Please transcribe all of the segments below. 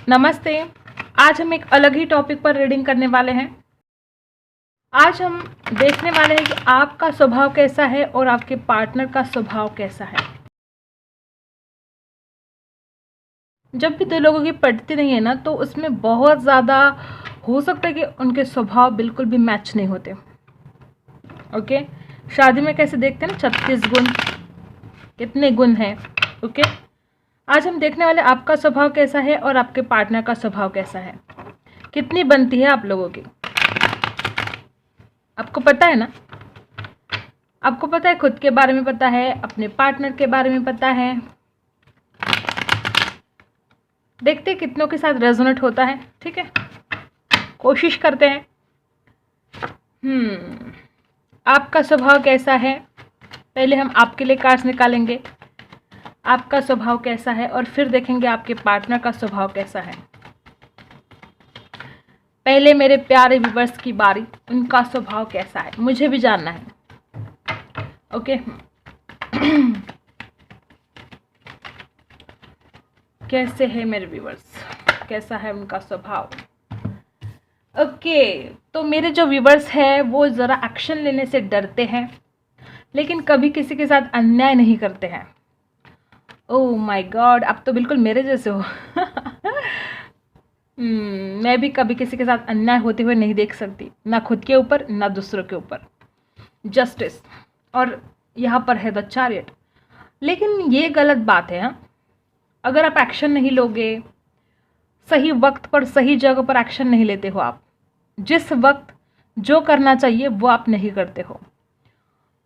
नमस्ते। आज हम एक अलग ही टॉपिक पर रीडिंग करने वाले हैं। आज हम देखने वाले हैं कि आपका स्वभाव कैसा है और आपके पार्टनर का स्वभाव कैसा है। जब भी दो लोगों की पटती नहीं है ना, तो उसमें बहुत ज़्यादा हो सकता है कि उनके स्वभाव बिल्कुल भी मैच नहीं होते। ओके, शादी में कैसे देखते हैं ना, 36 गुण, कितने गुण हैं। ओके, आज हम देखने वाले आपका स्वभाव कैसा है और आपके पार्टनर का स्वभाव कैसा है, कितनी बनती है आप लोगों की। आपको पता है ना, आपको पता है, खुद के बारे में पता है, अपने पार्टनर के बारे में पता है। देखते हैं कितनों के साथ रेजोनेट होता है। ठीक है, कोशिश करते हैं। आपका स्वभाव कैसा है, पहले हम आपके लिए कार्ड्स निकालेंगे। आपका स्वभाव कैसा है और फिर देखेंगे आपके पार्टनर का स्वभाव कैसा है। पहले मेरे प्यारे व्यूअर्स की बारी, उनका स्वभाव कैसा है मुझे भी जानना है। ओके, कैसे है मेरे व्यूअर्स, कैसा है उनका स्वभाव। ओके, तो मेरे जो व्यूअर्स हैं वो ज़रा एक्शन लेने से डरते हैं, लेकिन कभी किसी के साथ अन्याय नहीं करते हैं। ओह माय गॉड, आप तो बिल्कुल मेरे जैसे हो। मैं भी कभी किसी के साथ अन्याय होते हुए नहीं देख सकती, ना खुद के ऊपर ना दूसरों के ऊपर। जस्टिस, और यहाँ पर है द चैरियट। लेकिन ये गलत बात है। हाँ, अगर आप एक्शन नहीं लोगे, सही वक्त पर सही जगह पर एक्शन नहीं लेते हो, आप जिस वक्त जो करना चाहिए वो आप नहीं करते हो।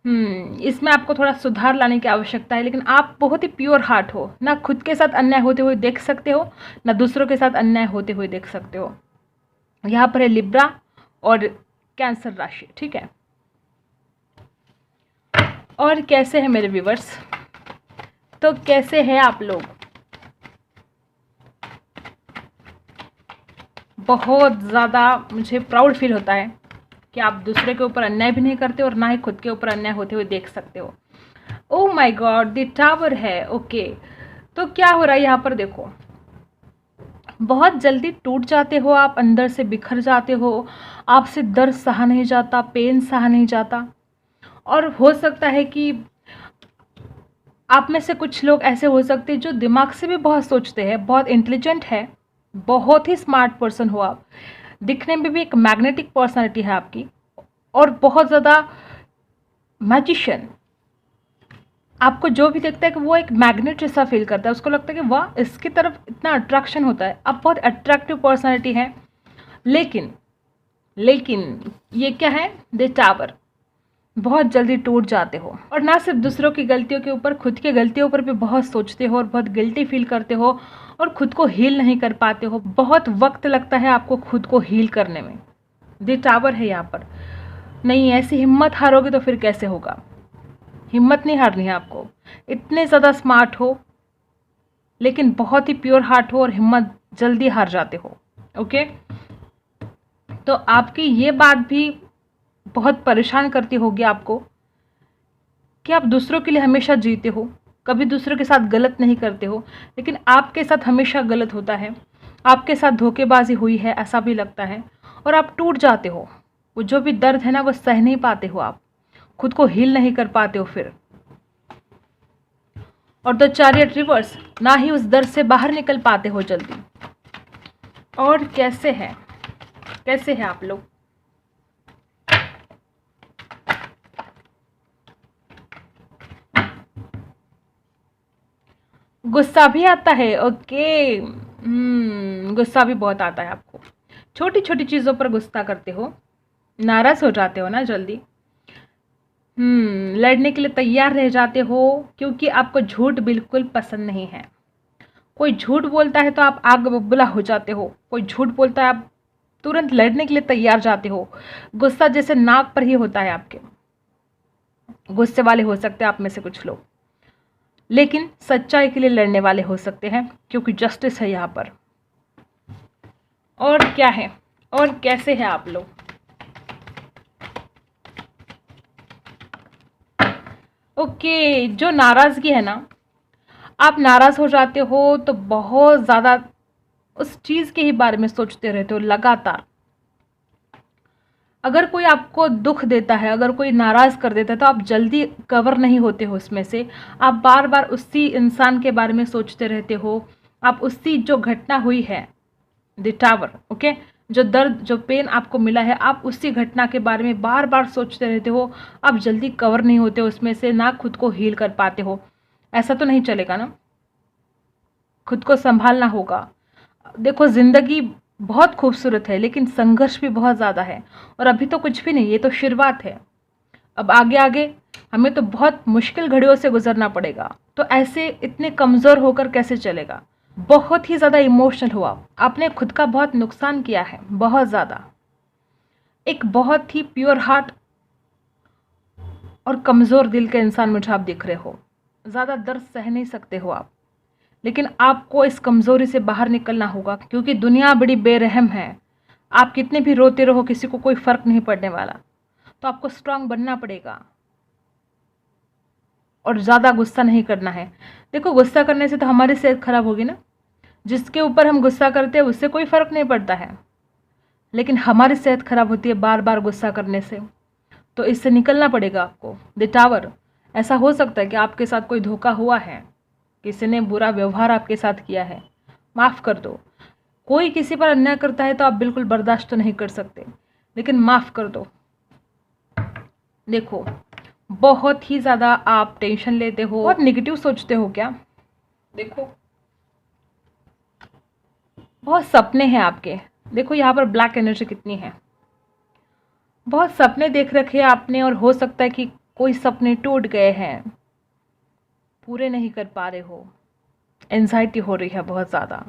इसमें आपको थोड़ा सुधार लाने की आवश्यकता है। लेकिन आप बहुत ही प्योर हार्ट हो, ना खुद के साथ अन्याय होते हुए देख सकते हो, ना दूसरों के साथ अन्याय होते हुए देख सकते हो। यहाँ पर है लिब्रा और कैंसर राशि। ठीक है, और कैसे है मेरे व्यूवर्स, तो कैसे है आप लोग। बहुत ज़्यादा मुझे प्राउड फील होता है कि आप दूसरे के ऊपर अन्याय भी नहीं करते और ना ही खुद के ऊपर अन्याय होते हुए देख सकते हो। Oh my God, the tower है। ओके, तो क्या हो रहा है यहाँ पर, देखो, बहुत जल्दी टूट जाते हो आप, अंदर से बिखर जाते हो, आपसे दर्द सहा नहीं जाता, पेन सहा नहीं जाता। और हो सकता है कि आप में से कुछ लोग ऐसे हो सकते हैं जो दिमाग से भी बहुत सोचते हैं, बहुत इंटेलिजेंट है, बहुत ही स्मार्ट पर्सन हो आप, दिखने में भी एक मैग्नेटिक पर्सनालिटी है आपकी, और बहुत ज़्यादा मैजिशियन। आपको जो भी देखता है कि वो एक मैग्नेट जैसा फील करता है, उसको लगता है कि वाह, इसकी तरफ इतना अट्रैक्शन होता है। आप बहुत अट्रैक्टिव पर्सनालिटी है। लेकिन ये क्या है, द टावर, बहुत जल्दी टूट जाते हो। और ना सिर्फ दूसरों की गलतियों के ऊपर, खुद की गलतियों पर भी बहुत सोचते हो और बहुत गिल्टी फील करते हो और खुद को हील नहीं कर पाते हो। बहुत वक्त लगता है आपको खुद को हील करने में। द टावर है यहाँ पर। नहीं, ऐसी हिम्मत हारोगे तो फिर कैसे होगा। हिम्मत नहीं हारनी है आपको। इतने ज़्यादा स्मार्ट हो लेकिन बहुत ही प्योर हार्ट हो और हिम्मत जल्दी हार जाते हो। ओके, तो आपकी ये बात भी बहुत परेशान करती होगी आपको कि आप दूसरों के लिए हमेशा जीते हो, कभी दूसरों के साथ गलत नहीं करते हो, लेकिन आपके साथ हमेशा गलत होता है, आपके साथ धोखेबाजी हुई है ऐसा भी लगता है, और आप टूट जाते हो। वो जो भी दर्द है ना, वो सह नहीं पाते हो, आप खुद को हील नहीं कर पाते हो फिर। और द चैरियट रिवर्स, ना ही उस दर्द से बाहर निकल पाते हो जल्दी। और कैसे है आप लोग। गुस्सा भी आता है। ओके, गुस्सा भी बहुत आता है आपको। छोटी छोटी चीज़ों पर गुस्सा करते हो, नाराज़ हो जाते हो ना जल्दी। लड़ने के लिए तैयार रह जाते हो, क्योंकि आपको झूठ बिल्कुल पसंद नहीं है। कोई झूठ बोलता है तो आप आग बबूला हो जाते हो, कोई झूठ बोलता है आप तुरंत लड़ने के लिए तैयार जाते हो। गुस्सा जैसे नाक पर ही होता है आपके। गुस्से वाले हो सकते हैं आप में से कुछ लोग, लेकिन सच्चाई के लिए लड़ने वाले हो सकते हैं, क्योंकि जस्टिस है यहाँ पर। और क्या है, और कैसे है आप लोग। ओके, जो नाराज़गी है ना, आप नाराज़ हो जाते हो तो बहुत ज़्यादा उस चीज़ के ही बारे में सोचते रहते हो लगातार। अगर कोई आपको दुख देता है, अगर कोई नाराज़ कर देता है, तो आप जल्दी कवर नहीं होते हो उसमें से। आप बार बार उसी इंसान के बारे में सोचते रहते हो। आप उसी जो घटना हुई है, द टावर, ओके, जो दर्द, जो पेन आपको मिला है, आप उसी घटना के बारे में बार बार सोचते रहते हो। आप जल्दी कवर नहीं होते हो उसमें से, ना खुद को हील कर पाते हो। ऐसा तो नहीं चलेगा ना, खुद को संभालना होगा। देखो, ज़िंदगी बहुत खूबसूरत है, लेकिन संघर्ष भी बहुत ज़्यादा है। और अभी तो कुछ भी नहीं, ये तो शुरुआत है। अब आगे आगे हमें तो बहुत मुश्किल घड़ियों से गुजरना पड़ेगा। तो ऐसे इतने कमज़ोर होकर कैसे चलेगा। बहुत ही ज़्यादा इमोशनल हुआ, आपने खुद का बहुत नुकसान किया है, बहुत ज़्यादा। एक बहुत ही प्योर हार्ट और कमज़ोर दिल के इंसान मुझे आप दिख रहे हो। ज़्यादा दर्द सह नहीं सकते हो आप, लेकिन आपको इस कमज़ोरी से बाहर निकलना होगा, क्योंकि दुनिया बड़ी बेरहम है। आप कितने भी रोते रहो, किसी को कोई फ़र्क नहीं पड़ने वाला। तो आपको स्ट्रांग बनना पड़ेगा और ज़्यादा गुस्सा नहीं करना है। देखो, गुस्सा करने से तो हमारी सेहत खराब होगी ना। जिसके ऊपर हम गुस्सा करते हैं उससे कोई फ़र्क नहीं पड़ता है, लेकिन हमारी सेहत खराब होती है बार बार गुस्सा करने से। तो इससे निकलना पड़ेगा आपको। द टावर, ऐसा हो सकता है कि आपके साथ कोई धोखा हुआ है, किसी ने बुरा व्यवहार आपके साथ किया है, माफ़ कर दो। कोई किसी पर अन्याय करता है तो आप बिल्कुल बर्दाश्त तो नहीं कर सकते, लेकिन माफ़ कर दो। देखो, बहुत ही ज़्यादा आप टेंशन लेते हो, बहुत निगेटिव सोचते हो क्या। देखो, बहुत सपने हैं आपके। देखो यहाँ पर ब्लैक एनर्जी कितनी है। बहुत सपने देख रखे हैं आपने, और हो सकता है कि कोई सपने टूट गए हैं, पूरे नहीं कर पा रहे हो। एंजाइटी हो रही है बहुत ज़्यादा,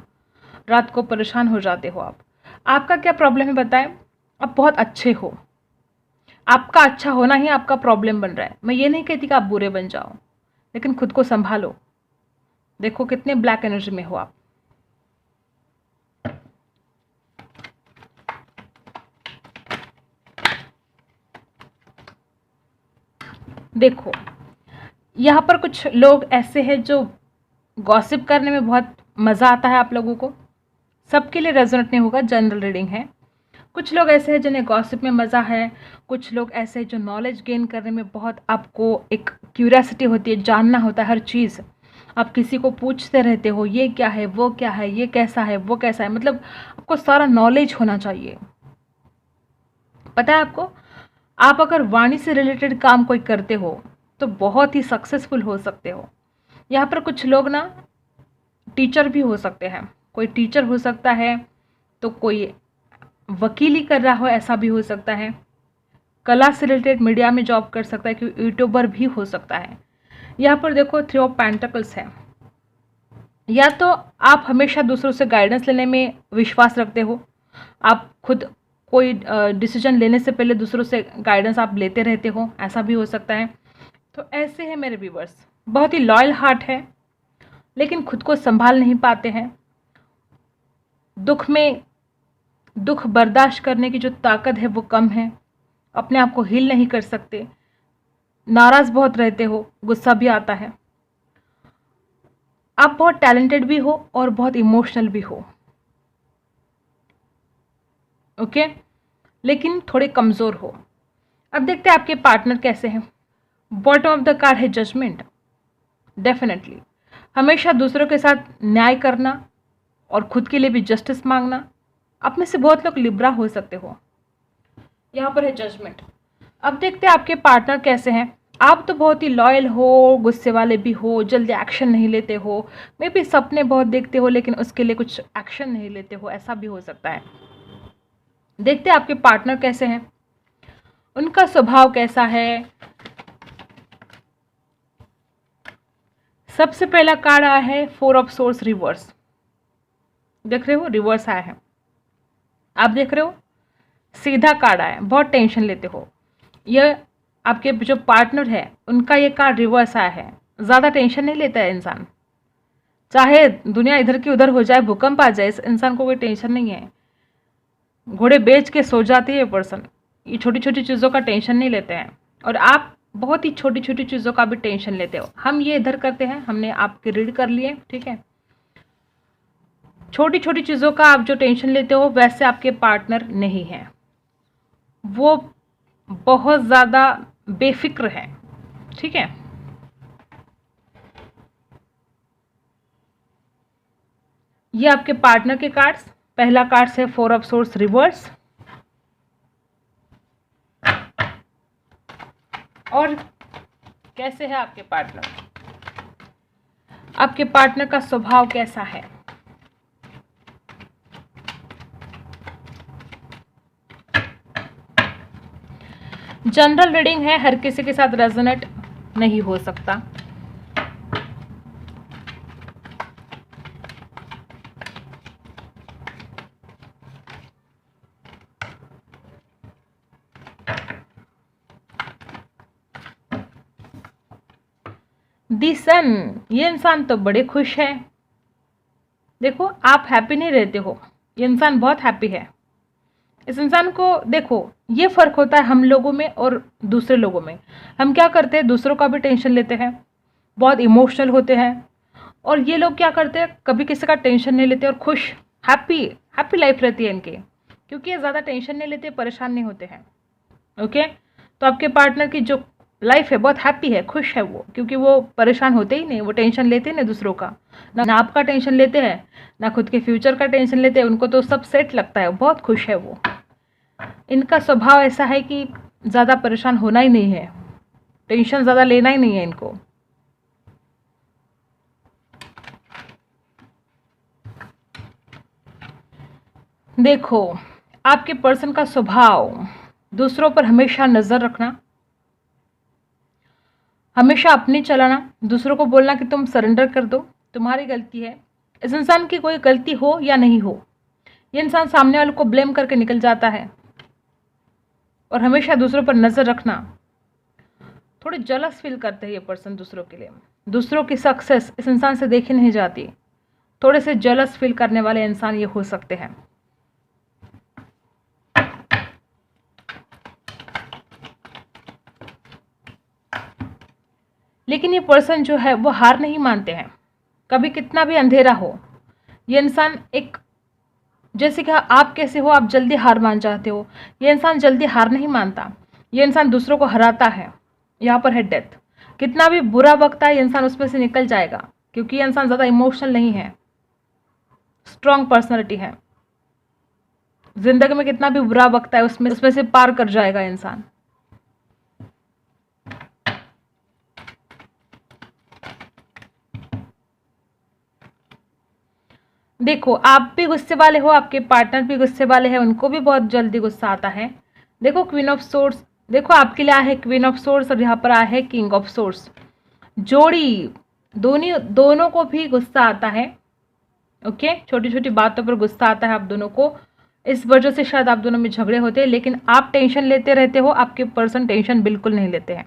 रात को परेशान हो जाते हो आप। आपका क्या प्रॉब्लम है बताएं। आप बहुत अच्छे हो, आपका अच्छा होना ही आपका प्रॉब्लम बन रहा है। मैं ये नहीं कहती कि आप बुरे बन जाओ, लेकिन खुद को संभालो। देखो कितने ब्लैक एनर्जी में हो आप। देखो, यहाँ पर कुछ लोग ऐसे हैं जो गॉसिप करने में बहुत मज़ा आता है आप लोगों को। सबके लिए रेजोनेट नहीं होगा, जनरल रीडिंग है। कुछ लोग ऐसे हैं जिन्हें गॉसिप में मज़ा है। कुछ लोग ऐसे हैं जो नॉलेज गेन करने में बहुत, आपको एक क्यूरियोसिटी होती है, जानना होता है हर चीज़। आप किसी को पूछते रहते हो, ये क्या है, वो क्या है, ये कैसा है, वो कैसा है, मतलब आपको सारा नॉलेज होना चाहिए। पता है आपको, आप अगर वाणी से रिलेटेड काम कोई करते हो तो बहुत ही सक्सेसफुल हो सकते हो। यहाँ पर कुछ लोग ना टीचर भी हो सकते हैं। कोई टीचर हो सकता है, तो कोई वकीली कर रहा हो, ऐसा भी हो सकता है। कला से रिलेटेड मीडिया में जॉब कर सकता है, क्योंकि यूट्यूबर भी हो सकता है। यहाँ पर देखो 3 ऑफ पेंटिकल्स है। या तो आप हमेशा दूसरों से गाइडेंस लेने में विश्वास रखते हो, आप खुद कोई डिसीजन लेने से पहले दूसरों से गाइडेंस आप लेते रहते हो, ऐसा भी हो सकता है। तो ऐसे है मेरे व्यूवर्स, बहुत ही लॉयल हार्ट है, लेकिन खुद को संभाल नहीं पाते हैं। दुख में दुख बर्दाश्त करने की जो ताकत है वो कम है, अपने आप को हील नहीं कर सकते, नाराज़ बहुत रहते हो, गुस्सा भी आता है। आप बहुत टैलेंटेड भी हो और बहुत इमोशनल भी हो, ओके, लेकिन थोड़े कमज़ोर हो। अब देखते हैं आपके पार्टनर कैसे हैं। बॉटम ऑफ द कार्ड है जजमेंट। डेफिनेटली हमेशा दूसरों के साथ न्याय करना और खुद के लिए भी जस्टिस मांगना। आप में से बहुत लोग लिब्रा हो सकते हो। यहाँ पर है जजमेंट। अब देखते हैं आपके पार्टनर कैसे हैं। आप तो बहुत ही लॉयल हो, गुस्से वाले भी हो, जल्दी एक्शन नहीं लेते हो, मे भी सपने बहुत देखते हो लेकिन उसके लिए कुछ एक्शन नहीं लेते हो, ऐसा भी हो सकता है। देखते हैं आपके पार्टनर कैसे हैं, उनका स्वभाव कैसा है। सबसे पहला कार्ड आया है 4 ऑफ सोर्स रिवर्स। देख रहे हो, रिवर्स आया है। आप देख रहे हो, सीधा कार्ड आया है, बहुत टेंशन लेते हो। यह आपके जो पार्टनर है उनका ये कार्ड रिवर्स आया है। ज़्यादा टेंशन नहीं लेता है इंसान, चाहे दुनिया इधर की उधर हो जाए, भूकंप आ जाए, इस इंसान को कोई टेंशन नहीं है। घोड़े बेच के सो जाती है पर्सन। ये छोटी छोटी चीज़ों का टेंशन नहीं लेते हैं, और आप बहुत ही छोटी छोटी चीज़ों का भी टेंशन लेते हो। हम ये इधर करते हैं, हमने आपके रीड कर लिए, ठीक है। छोटी छोटी चीज़ों का आप जो टेंशन लेते हो वैसे आपके पार्टनर नहीं है, वो बहुत ज़्यादा बेफिक्र है। ठीक है, ये आपके पार्टनर के कार्ड्स। पहला कार्ड्स है 4 ऑफ सोर्ड्स रिवर्स। और कैसे है आपके पार्टनर, आपके पार्टनर का स्वभाव कैसा है? जनरल रीडिंग है, हर किसी के साथ रेजोनेट नहीं हो सकता। दी सन, ये इंसान तो बड़े खुश है। देखो, आप हैप्पी नहीं रहते हो, ये इंसान बहुत हैप्पी है। इस इंसान को देखो, ये फर्क होता है हम लोगों में और दूसरे लोगों में। हम क्या करते हैं, दूसरों का भी टेंशन लेते हैं, बहुत इमोशनल होते हैं। और ये लोग क्या करते हैं, कभी किसी का टेंशन नहीं लेते और खुश हैप्पी हैप्पी लाइफ रहती है इनकी, क्योंकि ये ज़्यादा टेंशन नहीं लेते, परेशान नहीं होते हैं। ओके, तो आपके पार्टनर की जो लाइफ है बहुत हैप्पी है, खुश है वो, क्योंकि वो परेशान होते ही नहीं, वो टेंशन लेते ही नहीं दूसरों का, ना आपका टेंशन लेते हैं, ना खुद के फ्यूचर का टेंशन लेते हैं। उनको तो सब सेट लगता है, बहुत खुश है वो। इनका स्वभाव ऐसा है कि ज़्यादा परेशान होना ही नहीं है, टेंशन ज़्यादा लेना ही नहीं है इनको। देखो, आपके पर्सन का स्वभाव, दूसरों पर हमेशा नज़र रखना, हमेशा अपनी चलाना, दूसरों को बोलना कि तुम सरेंडर कर दो, तुम्हारी गलती है। इस इंसान की कोई गलती हो या नहीं हो, ये इंसान सामने वाले को ब्लेम करके निकल जाता है। और हमेशा दूसरों पर नज़र रखना, थोड़े जलस फील करते हैं ये पर्सन दूसरों के लिए। दूसरों की सक्सेस इस इंसान से देखी नहीं जाती, थोड़े से जलस फील करने वाले इंसान ये हो सकते हैं। लेकिन ये पर्सन जो है वो हार नहीं मानते हैं, कभी कितना भी अंधेरा हो। ये इंसान एक, जैसे कि आप कैसे हो, आप जल्दी हार मान जाते हो, ये इंसान जल्दी हार नहीं मानता। ये इंसान दूसरों को हराता है। यहाँ पर है डेथ, कितना भी बुरा वक्त आए ये इंसान उसमें से निकल जाएगा, क्योंकि ये इंसान ज़्यादा इमोशनल नहीं है, स्ट्रॉन्ग पर्सनैलिटी है। जिंदगी में कितना भी बुरा वक्त आए उसमें से पार कर जाएगा इंसान। देखो, आप भी गुस्से वाले हो, आपके पार्टनर भी गुस्से वाले हैं, उनको भी बहुत जल्दी गुस्सा आता है। देखो, क्वीन ऑफ सोर्ड्स, देखो आपके लिए आया है क्वीन ऑफ सोर्ड्स और यहाँ पर आया है किंग ऑफ सोर्ड्स। जोड़ी दोनों को भी गुस्सा आता है। ओके, छोटी छोटी बातों पर गुस्सा आता है आप दोनों को, इस वजह से शायद आप दोनों में झगड़े होते हैं। लेकिन आप टेंशन लेते रहते हो, आपके पर्सन टेंशन बिल्कुल नहीं लेते हैं।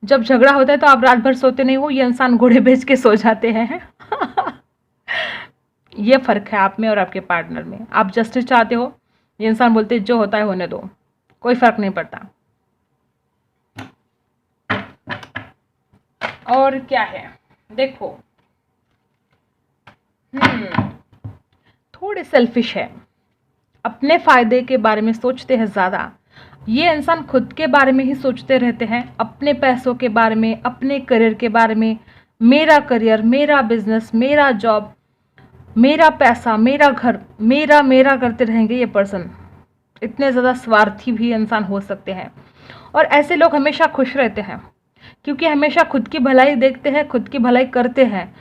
जब झगड़ा होता है तो आप रात भर सोते नहीं हो, ये इंसान घोड़े बेच के सो जाते हैं। ये फर्क है आप में और आपके पार्टनर में। आप जस्टिस चाहते हो, ये इंसान बोलते जो होता है होने दो, कोई फर्क नहीं पड़ता। और क्या है, देखो, थोड़े सेल्फिश है, अपने फायदे के बारे में सोचते हैं ज़्यादा। ये इंसान खुद के बारे में ही सोचते रहते हैं, अपने पैसों के बारे में, अपने करियर के बारे में। मेरा करियर, मेरा बिजनेस, मेरा जॉब, मेरा पैसा, मेरा घर, मेरा मेरा करते रहेंगे ये पर्सन। इतने ज़्यादा स्वार्थी भी इंसान हो सकते हैं। और ऐसे लोग हमेशा खुश रहते हैं, क्योंकि हमेशा खुद की भलाई देखते हैं, खुद की भलाई करते हैं।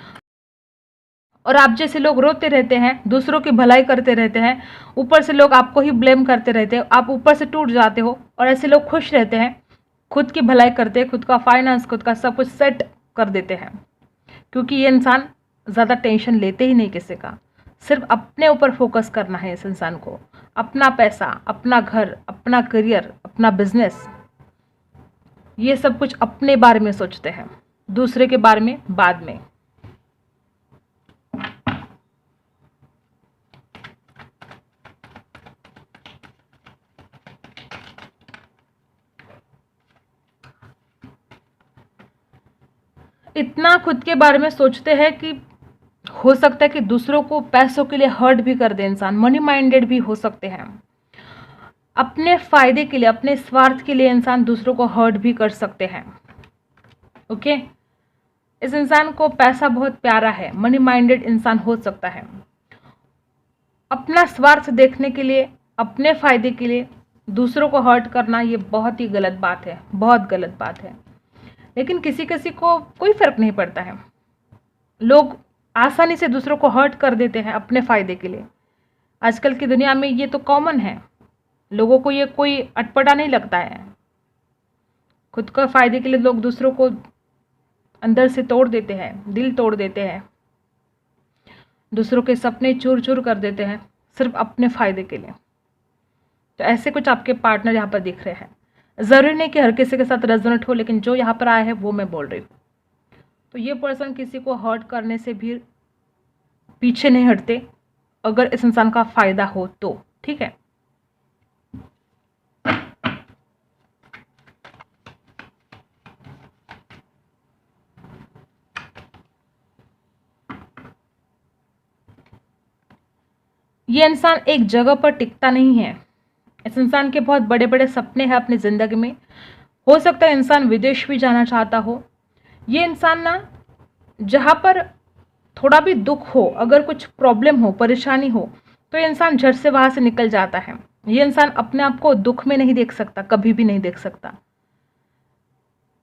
और आप जैसे लोग रोते रहते हैं, दूसरों की भलाई करते रहते हैं, ऊपर से लोग आपको ही ब्लेम करते रहते हैं, आप ऊपर से टूट जाते हो। और ऐसे लोग खुश रहते हैं, खुद की भलाई करते हैं, खुद का फाइनेंस, खुद का सब कुछ सेट कर देते हैं, क्योंकि ये इंसान ज़्यादा टेंशन लेते ही नहीं किसी का। सिर्फ अपने ऊपर फोकस करना है इस इंसान को, अपना पैसा, अपना घर, अपना करियर, अपना बिजनेस, ये सब कुछ अपने बारे में सोचते हैं, दूसरे के बारे में बाद में। इतना खुद के बारे में सोचते हैं कि हो सकता है कि दूसरों को पैसों के लिए हर्ट भी कर दे इंसान, मनी माइंडेड भी हो सकते हैं। अपने फायदे के लिए, अपने स्वार्थ के लिए इंसान दूसरों को हर्ट भी कर सकते हैं। ओके, इस इंसान को पैसा बहुत प्यारा है, मनी माइंडेड इंसान हो सकता है। अपना स्वार्थ देखने के लिए, अपने फायदे के लिए दूसरों को हर्ट करना, ये बहुत ही गलत बात है, बहुत गलत बात है। लेकिन किसी किसी को कोई फर्क नहीं पड़ता है, लोग आसानी से दूसरों को हर्ट कर देते हैं अपने फायदे के लिए। आजकल की दुनिया में ये तो कॉमन है, लोगों को ये कोई अटपटा नहीं लगता है। खुद का फायदे के लिए लोग दूसरों को अंदर से तोड़ देते हैं, दिल तोड़ देते हैं, दूसरों के सपने चूर चूर कर देते हैं सिर्फ अपने फायदे के लिए। तो ऐसे कुछ आपके पार्टनर यहाँ पर दिख रहे हैं। ज़रूरी नहीं कि हर किसी के साथ रेजोनेट हो, लेकिन जो यहाँ पर आया है वो मैं बोल रही हूँ। तो ये पर्सन किसी को हर्ट करने से भी पीछे नहीं हटते, अगर इस इंसान का फायदा हो तो। ठीक है, ये इंसान एक जगह पर टिकता नहीं है। इस इंसान के बहुत बड़े बड़े सपने हैं अपनी ज़िंदगी में। हो सकता है इंसान विदेश भी जाना चाहता हो। ये इंसान ना, जहाँ पर थोड़ा भी दुख हो, अगर कुछ प्रॉब्लम हो, परेशानी हो, तो ये इंसान झट से वहाँ से निकल जाता है। ये इंसान अपने आप को दुख में नहीं देख सकता, कभी भी नहीं देख सकता।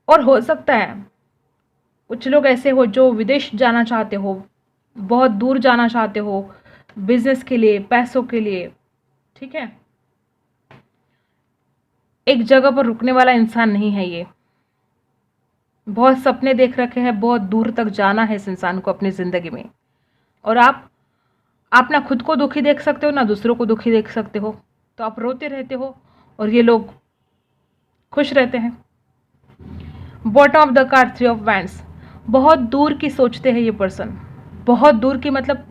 और हो सकता है कुछ लोग ऐसे हो जो विदेश जाना चाहते हो, बहुत दूर जाना चाहते हो, बिजनेस के लिए, पैसों के लिए। ठीक है, एक जगह पर रुकने वाला इंसान नहीं है ये। बहुत सपने देख रखे हैं, बहुत दूर तक जाना है इस इंसान को अपनी ज़िंदगी में। और आप ना खुद को दुखी देख सकते हो, ना दूसरों को दुखी देख सकते हो। तो आप रोते रहते हो और ये लोग खुश रहते हैं। Bottom of the card 3 of wands. बहुत दूर की सोचते हैं ये पर्सन, बहुत दूर की, मतलब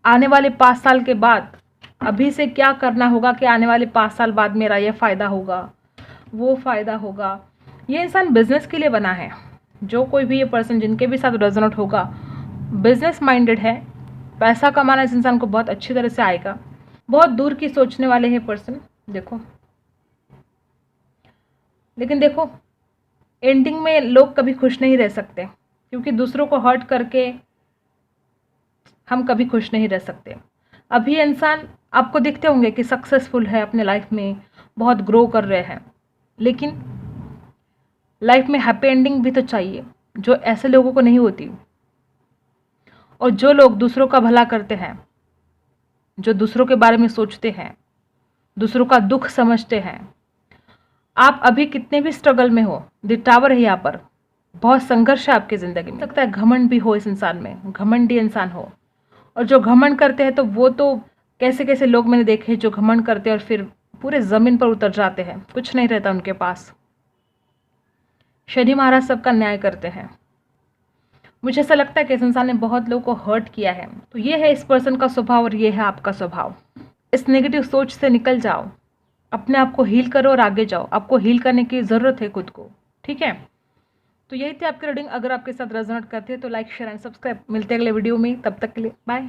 आने वाले 5 साल के बाद, अभी से क्या करना होगा कि आने वाले 5 साल बाद मेरा ये फ़ायदा होगा, वो फ़ायदा होगा। ये इंसान बिजनेस के लिए बना है। जो कोई भी ये पर्सन जिनके भी साथ रेजोनेट होगा, बिजनेस माइंडेड है। पैसा कमाना इस इंसान को बहुत अच्छी तरह से आएगा। बहुत दूर की सोचने वाले हैं पर्सन, देखो। लेकिन देखो, एंडिंग में लोग कभी खुश नहीं रह सकते, क्योंकि दूसरों को हर्ट करके हम कभी खुश नहीं रह सकते। अभी इंसान आपको दिखते होंगे कि सक्सेसफुल है अपने लाइफ में, बहुत ग्रो कर रहे हैं, लेकिन लाइफ में हैप्पी एंडिंग भी तो चाहिए, जो ऐसे लोगों को नहीं होती। और जो लोग दूसरों का भला करते हैं, जो दूसरों के बारे में सोचते हैं, दूसरों का दुख समझते हैं, आप अभी कितने भी स्ट्रगल में हो, द टावर है यहाँ पर, बहुत संघर्ष है आपकी ज़िंदगी में। लगता है घमंड भी हो इस इंसान में, घमंडी इंसान हो। और जो घमंड करते हैं, तो वो तो कैसे कैसे लोग मैंने देखे जो घमंड करते हैं और फिर पूरे ज़मीन पर उतर जाते हैं, कुछ नहीं रहता उनके पास। शनि महाराज सबका न्याय करते हैं। मुझे ऐसा लगता है कि इस इंसान ने बहुत लोगों को हर्ट किया है। तो ये है इस पर्सन का स्वभाव और ये है आपका स्वभाव। इस नेगेटिव सोच से निकल जाओ, अपने आप को हील करो और आगे जाओ। आपको हील करने की ज़रूरत है खुद को। ठीक है, तो यही थी आपकी रीडिंग। अगर आपके साथ रेजोनेट करती है तो लाइक, शेयर एंड सब्सक्राइब। मिलते हैं अगले वीडियो में, तब तक के लिए बाय।